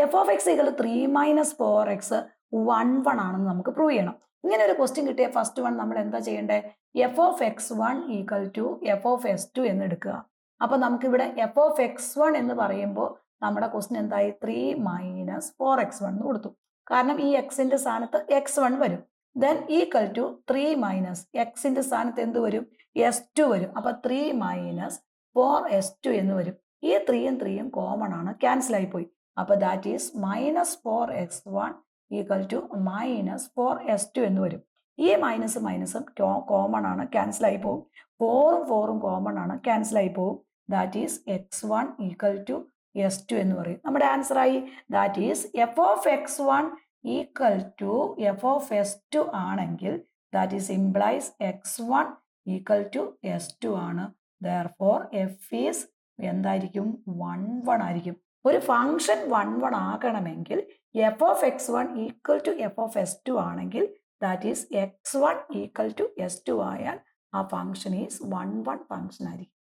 F of X equal 3 minus 4x 1 ആണെന്ന് നമുക്ക് prove ചെയ്യണം. ഇങ്ങനെ ഒരു ക്വസ്റ്റ്യൻ കിട്ടിയ ഫസ്റ്റ് വൺ നമ്മൾ എന്താ ചെയ്യേണ്ടത്? F of X one equal to F of S two എന്ന് എടുക്കുക. അപ്പൊ നമുക്കിവിടെ എഫ് ഓഫ് എക്സ് വൺ എന്ന് പറയുമ്പോൾ നമ്മുടെ ക്വസ്റ്റ്യൻ എന്തായി? 3 മൈനസ് 4x1 എന്ന് കൊടുത്തു. കാരണം ഈ എക്സിന്റെ സ്ഥാനത്ത് x1 വരും. ദെൻ ഈക്വൽ ടു 3 മൈനസ് എക്സിന്റെ സ്ഥാനത്ത് എന്ത് വരും? s2 വരും. അപ്പൊ 3 മൈനസ് 4s2 എന്ന് വരും. ഈ 3യും 3യും കോമൺ ആണ്, ക്യാൻസൽ ആയി പോയി. അപ്പൊ that is minus 4x1 equal to minus 4s2 എന്ന് വരും. ഈ മൈനസ് മൈനസും കോമൺ ആണ്, ക്യാൻസൽ ആയി പോകും. 4ഉം 4ഉം കോമൺ ആണ്, ക്യാൻസൽ ആയി പോകും. That is x1 equal to s2 എന്ന് പറയും. നമ്മുടെ ആൻസർ ആയി. That is F of X one equal to F of s2 ആണെങ്കിൽ that is implies x1 equal to s2 ആണ്. ദെയർഫോർ എഫ് ഈസ് എന്തായിരിക്കും? 1 ആയിരിക്കും. ഒരു ഫംഗ്ഷൻ 1 ആകണമെങ്കിൽ F of X one equal to F of s2 ആണെങ്കിൽ that is x1 equal to s2 ആയാൽ ആ function is 1 function ആയിരിക്കും.